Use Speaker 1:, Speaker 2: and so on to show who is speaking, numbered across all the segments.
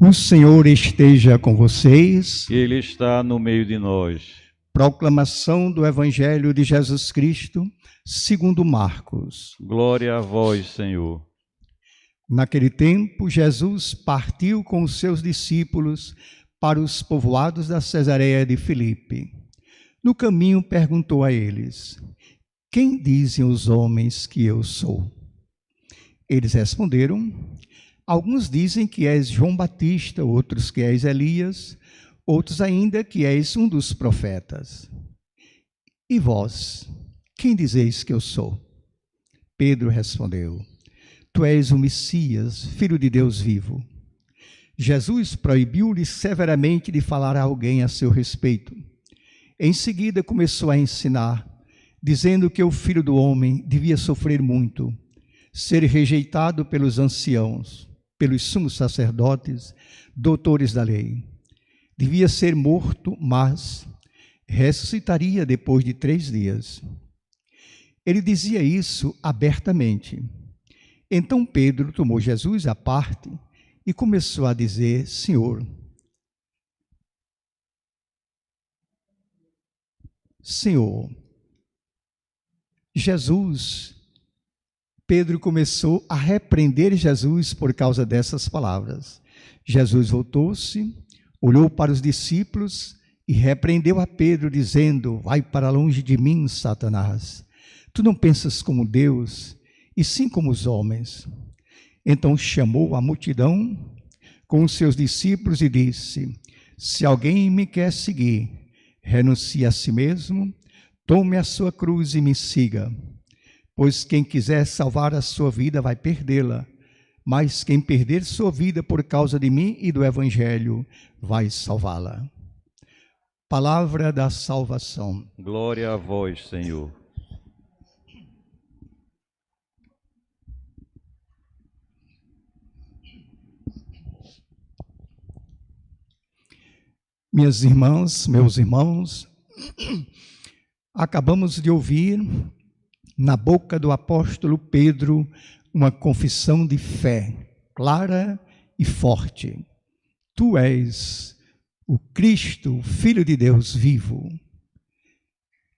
Speaker 1: O Senhor esteja com vocês.
Speaker 2: Ele está no meio de nós.
Speaker 1: Proclamação do Evangelho de Jesus Cristo, segundo Marcos.
Speaker 2: Glória a vós, Senhor.
Speaker 1: Naquele tempo, Jesus partiu com os seus discípulos para os povoados da Cesareia de Filipe. No caminho, perguntou a eles: quem dizem os homens que eu sou? Eles responderam: alguns dizem que és João Batista, outros que és Elias, outros ainda que és um dos profetas. E vós, quem dizeis que eu sou? Pedro respondeu: tu és o Messias, filho de Deus vivo. Jesus proibiu-lhe severamente de falar a alguém a seu respeito. Em seguida começou a ensinar, dizendo que o Filho do Homem devia sofrer muito, ser rejeitado pelos anciãos, pelos sumos sacerdotes, doutores da lei. Devia ser morto, mas ressuscitaria depois de 3 dias. Ele dizia isso abertamente. Então Pedro tomou Jesus à parte e começou a dizer: Senhor, Jesus, Pedro começou a repreender Jesus por causa dessas palavras. Jesus voltou-se, olhou para os discípulos e repreendeu a Pedro, dizendo: vai para longe de mim, Satanás. Tu não pensas como Deus, e sim como os homens. Então chamou a multidão com os seus discípulos e disse: se alguém me quer seguir, renuncie a si mesmo, tome a sua cruz e me siga. Pois quem quiser salvar a sua vida vai perdê-la, mas quem perder sua vida por causa de mim e do Evangelho vai salvá-la. Palavra da salvação.
Speaker 2: Glória a vós, Senhor.
Speaker 1: Minhas irmãs, meus irmãos, acabamos de ouvir na boca do apóstolo Pedro uma confissão de fé clara e forte. Tu és o Cristo, Filho de Deus vivo.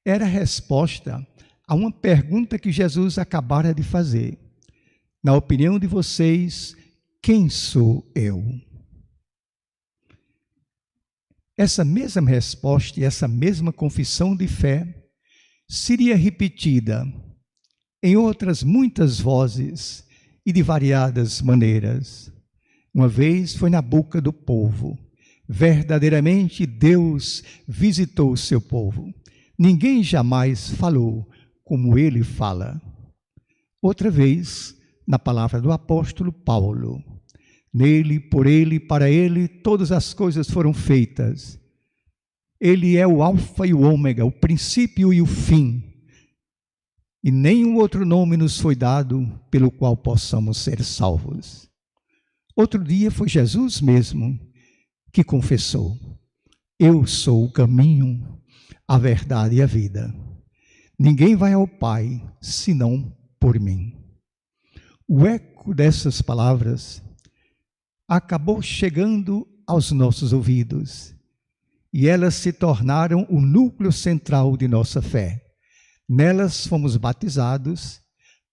Speaker 1: Era a resposta a uma pergunta que Jesus acabara de fazer. Na opinião de vocês, quem sou eu? Essa mesma resposta e essa mesma confissão de fé seria repetida em outras muitas vozes e de variadas maneiras. Uma vez foi na boca do povo. Verdadeiramente Deus visitou o seu povo. Ninguém jamais falou como ele fala. Outra vez, na palavra do apóstolo Paulo: nele, por ele, para ele, todas as coisas foram feitas. Ele é o alfa e o ômega, o princípio e o fim. E nenhum outro nome nos foi dado pelo qual possamos ser salvos. Outro dia foi Jesus mesmo que confessou: eu sou o caminho, a verdade e a vida. Ninguém vai ao Pai senão por mim. O eco dessas palavras acabou chegando aos nossos ouvidos e elas se tornaram o núcleo central de nossa fé. Nelas fomos batizados,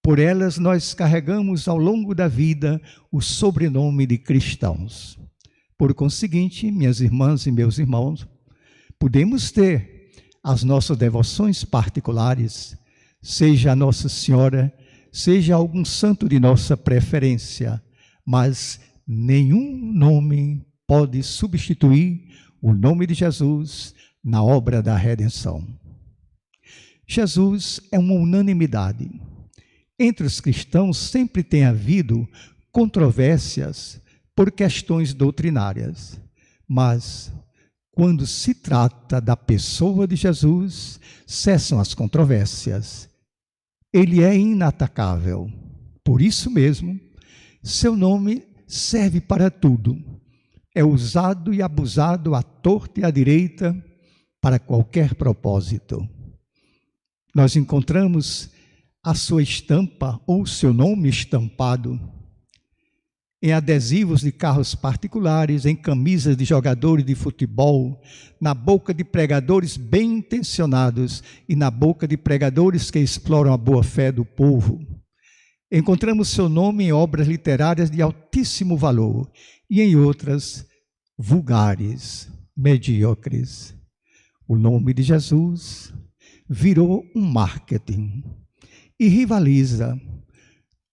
Speaker 1: por elas nós carregamos ao longo da vida o sobrenome de cristãos. Por conseguinte, minhas irmãs e meus irmãos, podemos ter as nossas devoções particulares, seja a Nossa Senhora, seja algum santo de nossa preferência, mas nenhum nome pode substituir o nome de Jesus na obra da redenção. Jesus é uma unanimidade. Entre os cristãos sempre tem havido controvérsias por questões doutrinárias, mas quando se trata da pessoa de Jesus, cessam as controvérsias. Ele é inatacável. Por isso mesmo, seu nome serve para tudo. É usado e abusado à torta e à direita para qualquer propósito. Nós encontramos a sua estampa ou seu nome estampado em adesivos de carros particulares, em camisas de jogadores de futebol, na boca de pregadores bem intencionados e na boca de pregadores que exploram a boa-fé do povo. Encontramos seu nome em obras literárias de altíssimo valor e em outras vulgares, medíocres. O nome de Jesus virou um marketing e rivaliza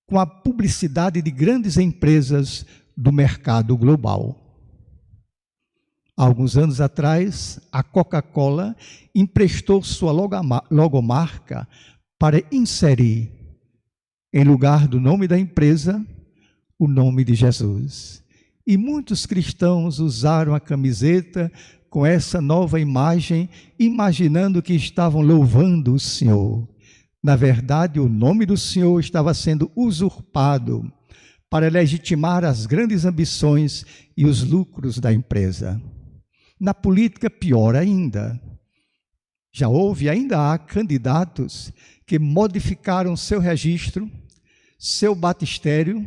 Speaker 1: com a publicidade de grandes empresas do mercado global. Há alguns anos atrás, a Coca-Cola emprestou sua logomarca para inserir, em lugar do nome da empresa, o nome de Jesus. E muitos cristãos usaram a camiseta com essa nova imagem, imaginando que estavam louvando o Senhor. Na verdade, o nome do Senhor estava sendo usurpado para legitimar as grandes ambições e os lucros da empresa. Na política, pior ainda. Já houve e ainda há candidatos que modificaram seu registro, seu batistério,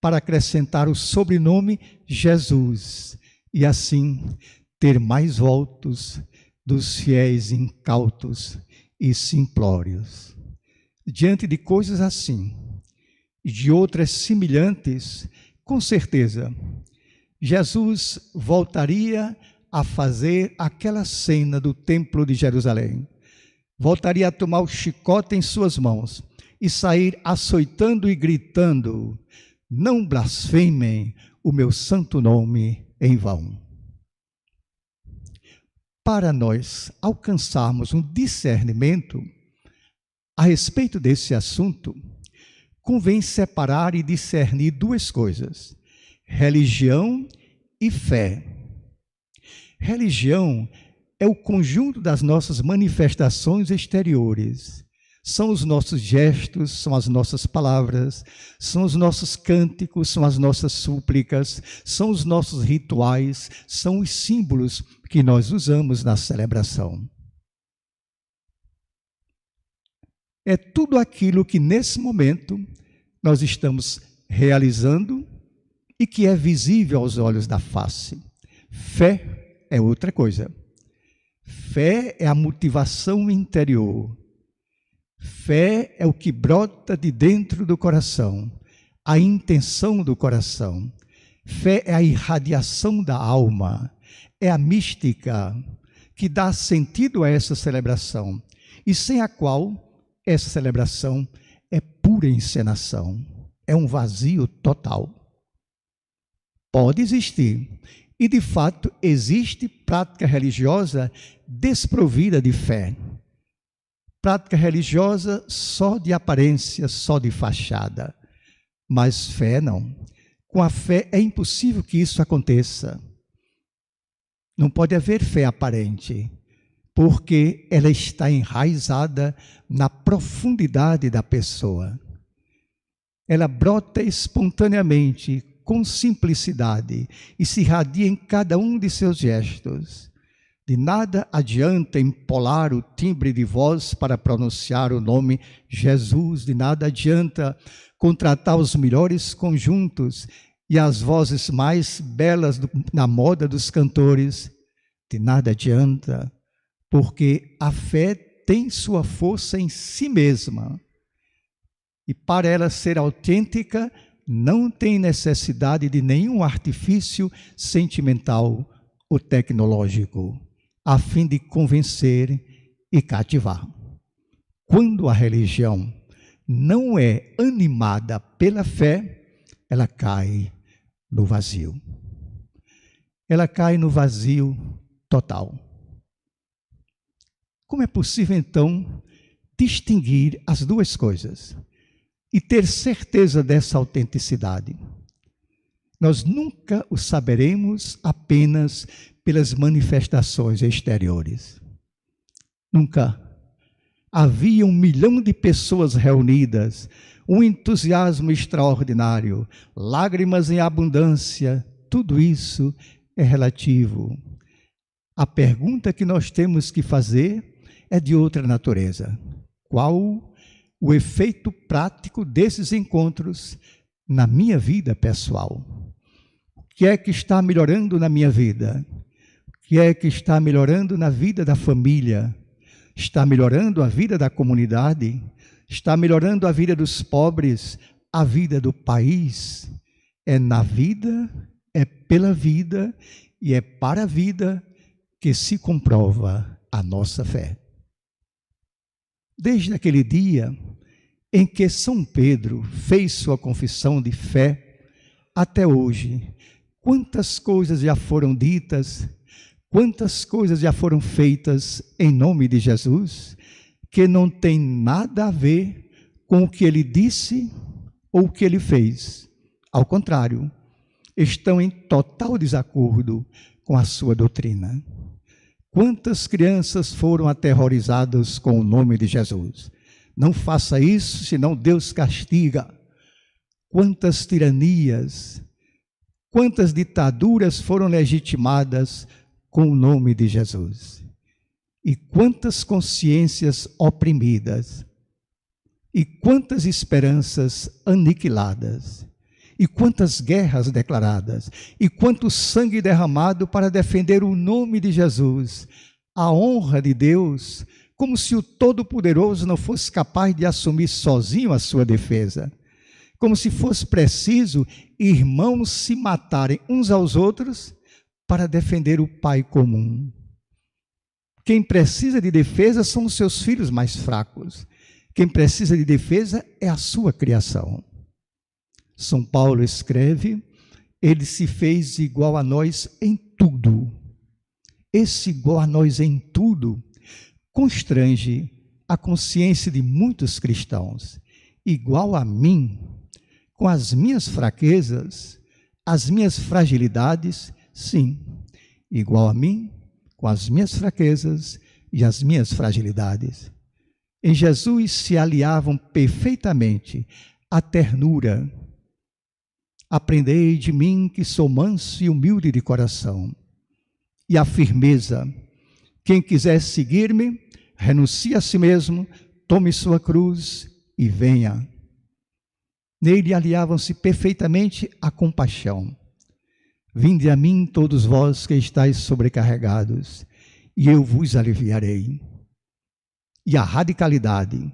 Speaker 1: para acrescentar o sobrenome Jesus e assim ter mais votos dos fiéis incautos e simplórios. Diante de coisas assim e de outras semelhantes, com certeza, Jesus voltaria a fazer aquela cena do Templo de Jerusalém. Voltaria a tomar o chicote em suas mãos e sair açoitando e gritando: não blasfemem o meu santo nome em vão. Para nós alcançarmos um discernimento a respeito desse assunto, convém separar e discernir duas coisas: religião e fé. Religião é o conjunto das nossas manifestações exteriores. São os nossos gestos, são as nossas palavras, são os nossos cânticos, são as nossas súplicas, são os nossos rituais, são os símbolos que nós usamos na celebração. É tudo aquilo que nesse momento nós estamos realizando e que é visível aos olhos da face. Fé é outra coisa. Fé é a motivação interior. Fé é o que brota de dentro do coração, a intenção do coração. Fé é a irradiação da alma, é a mística que dá sentido a essa celebração e sem a qual essa celebração é pura encenação, é um vazio total. Pode existir, e de fato existe prática religiosa desprovida de fé. Prática religiosa só de aparência, só de fachada. Mas fé não. Com a fé é impossível que isso aconteça. Não pode haver fé aparente, porque ela está enraizada na profundidade da pessoa. Ela brota espontaneamente, com simplicidade, e se irradia em cada um de seus gestos. De nada adianta empolar o timbre de voz para pronunciar o nome Jesus, de nada adianta contratar os melhores conjuntos e as vozes mais belas na moda dos cantores. De nada adianta, porque a fé tem sua força em si mesma. E para ela ser autêntica, não tem necessidade de nenhum artifício sentimental ou tecnológico, a fim de convencer e cativar. Quando a religião não é animada pela fé, ela cai no vazio. Ela cai no vazio total. Como é possível, então, distinguir as duas coisas e ter certeza dessa autenticidade? Nós nunca o saberemos apenas pelas manifestações exteriores. Nunca. Havia 1 milhão de pessoas reunidas, um entusiasmo extraordinário, lágrimas em abundância, tudo isso é relativo. A pergunta que nós temos que fazer é de outra natureza. Qual o efeito prático desses encontros na minha vida pessoal? O que é que está melhorando na minha vida? O que é que está melhorando na vida da família? Está melhorando a vida da comunidade? Está melhorando a vida dos pobres? A vida do país? É na vida, é pela vida e é para a vida que se comprova a nossa fé. Desde aquele dia em que São Pedro fez sua confissão de fé, até hoje, quantas coisas já foram ditas, quantas coisas já foram feitas em nome de Jesus, que não tem nada a ver com o que ele disse ou o que ele fez. Ao contrário, estão em total desacordo com a sua doutrina. Quantas crianças foram aterrorizadas com o nome de Jesus? Não faça isso, senão Deus castiga. Quantas tiranias, quantas ditaduras foram legitimadas com o nome de Jesus? E quantas consciências oprimidas? E quantas esperanças aniquiladas? E quantas guerras declaradas? E quanto sangue derramado para defender o nome de Jesus, a honra de Deus, como se o Todo-Poderoso não fosse capaz de assumir sozinho a sua defesa. Como se fosse preciso irmãos se matarem uns aos outros para defender o Pai comum. Quem precisa de defesa são os seus filhos mais fracos. Quem precisa de defesa é a sua criação. São Paulo escreve, ele se fez igual a nós em tudo. Esse igual a nós em tudo constrange a consciência de muitos cristãos. Igual a mim, com as minhas fraquezas, as minhas fragilidades, sim. Igual a mim, com as minhas fraquezas e as minhas fragilidades. Em Jesus se aliavam perfeitamente a ternura. Aprendei de mim que sou manso e humilde de coração. E a firmeza. Quem quiser seguir-me, renuncie a si mesmo, tome sua cruz e venha. Nele aliavam-se perfeitamente a compaixão. Vinde a mim todos vós que estáis sobrecarregados, e eu vos aliviarei. E a radicalidade.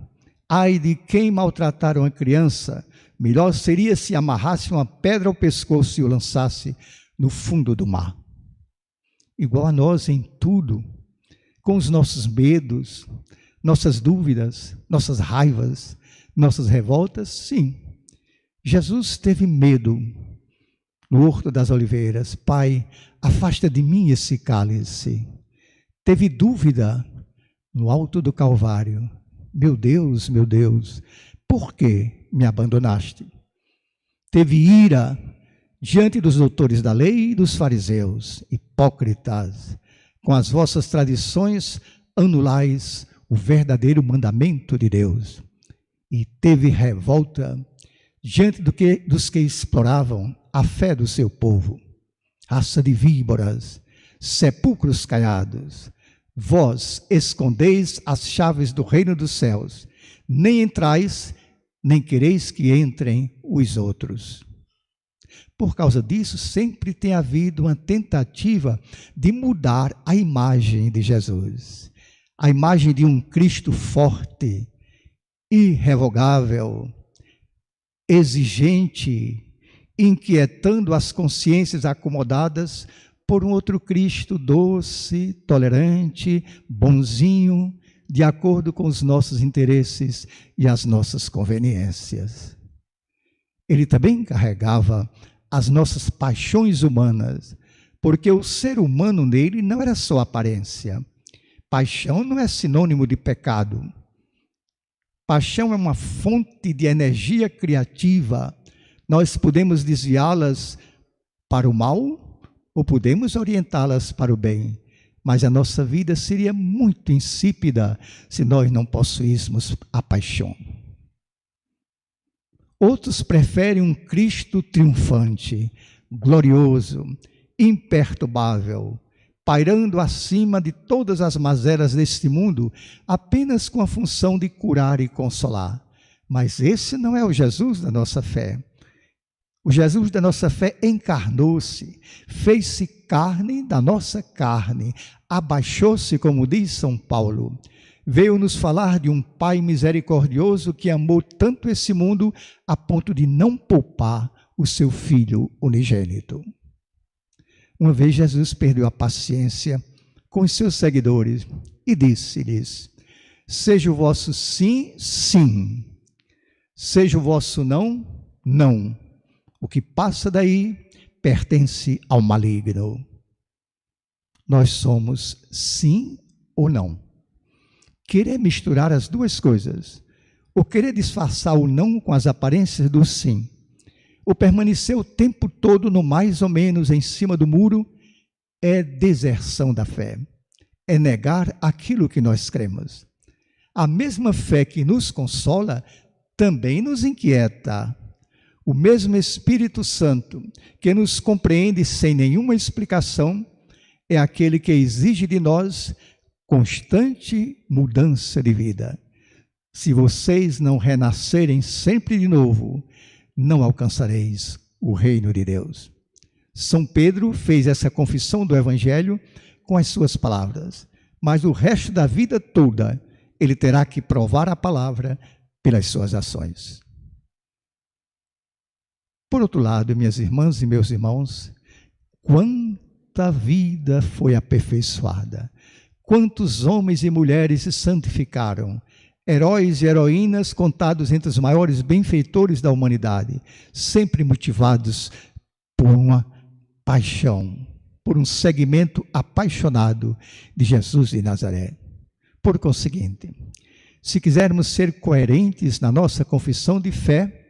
Speaker 1: Ai de quem maltratar uma criança, melhor seria se amarrasse uma pedra ao pescoço e o lançasse no fundo do mar. Igual a nós em tudo, com os nossos medos, nossas dúvidas, nossas raivas, nossas revoltas, sim. Jesus teve medo no Horto das Oliveiras. Pai, afasta de mim esse cálice. Teve dúvida no alto do Calvário. Meu Deus, por que me abandonaste? Teve ira diante dos doutores da lei e dos fariseus, hipócritas, com as vossas tradições anulais o verdadeiro mandamento de Deus. E teve revolta diante dos que exploravam a fé do seu povo. Raça de víboras, sepulcros caiados, vós escondeis as chaves do reino dos céus, nem entrais, nem quereis que entrem os outros. Por causa disso, sempre tem havido uma tentativa de mudar a imagem de Jesus. A imagem de um Cristo forte, irrevogável, exigente, inquietando as consciências acomodadas por um outro Cristo doce, tolerante, bonzinho, de acordo com os nossos interesses e as nossas conveniências. Ele também carregava as nossas paixões humanas, porque o ser humano nele não era só aparência. Paixão não é sinônimo de pecado. Paixão é uma fonte de energia criativa. Nós podemos desviá-las para o mal ou podemos orientá-las para o bem. Mas a nossa vida seria muito insípida se nós não possuíssemos a paixão. Outros preferem um Cristo triunfante, glorioso, imperturbável, pairando acima de todas as mazelas deste mundo, apenas com a função de curar e consolar. Mas esse não é o Jesus da nossa fé. O Jesus da nossa fé encarnou-se, fez-se carne da nossa carne, abaixou-se, como diz São Paulo. Veio nos falar de um Pai misericordioso que amou tanto esse mundo a ponto de não poupar o seu Filho unigênito. Uma vez Jesus perdeu a paciência com os seus seguidores e disse-lhes: seja o vosso sim, sim, seja o vosso não, não. O que passa daí pertence ao maligno. Nós somos sim ou não. Querer misturar as duas coisas, ou querer disfarçar o não com as aparências do sim, ou permanecer o tempo todo no mais ou menos em cima do muro, é deserção da fé, é negar aquilo que nós cremos. A mesma fé que nos consola também nos inquieta. O mesmo Espírito Santo que nos compreende sem nenhuma explicação é aquele que exige de nós constante mudança de vida. Se vocês não renascerem sempre de novo, não alcançareis o reino de Deus. São Pedro fez essa confissão do Evangelho com as suas palavras, mas o resto da vida toda ele terá que provar a palavra pelas suas ações. Por outro lado, minhas irmãs e meus irmãos, quanta vida foi aperfeiçoada, quantos homens e mulheres se santificaram, heróis e heroínas contados entre os maiores benfeitores da humanidade, sempre motivados por uma paixão, por um seguimento apaixonado de Jesus de Nazaré. Por conseguinte, se quisermos ser coerentes na nossa confissão de fé,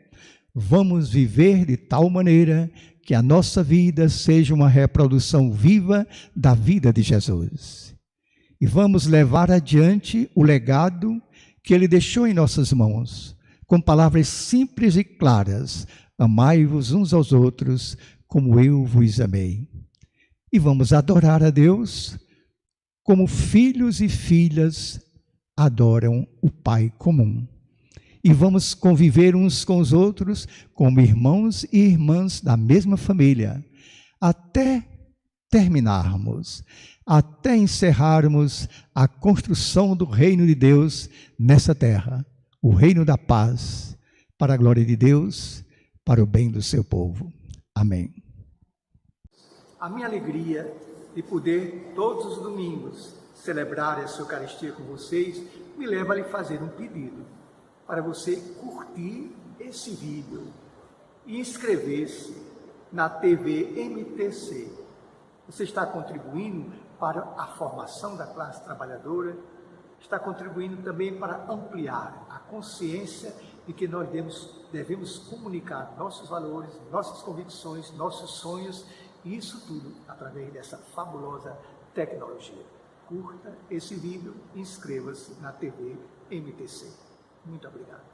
Speaker 1: vamos viver de tal maneira que a nossa vida seja uma reprodução viva da vida de Jesus. E vamos levar adiante o legado que ele deixou em nossas mãos, com palavras simples e claras: amai-vos uns aos outros como eu vos amei. E vamos adorar a Deus como filhos e filhas adoram o Pai comum. E vamos conviver uns com os outros como irmãos e irmãs da mesma família, até terminarmos, até encerrarmos a construção do reino de Deus nessa terra, o reino da paz, para a glória de Deus, para o bem do seu povo. Amém.
Speaker 3: A minha alegria de poder, todos os domingos, celebrar essa Eucaristia com vocês, me leva a lhe fazer um pedido, para você curtir esse vídeo e inscrever-se na TV MTC. Você está contribuindo para a formação da classe trabalhadora, está contribuindo também para ampliar a consciência de que nós devemos comunicar nossos valores, nossas convicções, nossos sonhos, e isso tudo através dessa fabulosa tecnologia. Curta esse vídeo e inscreva-se na TV MTC. Muito obrigado.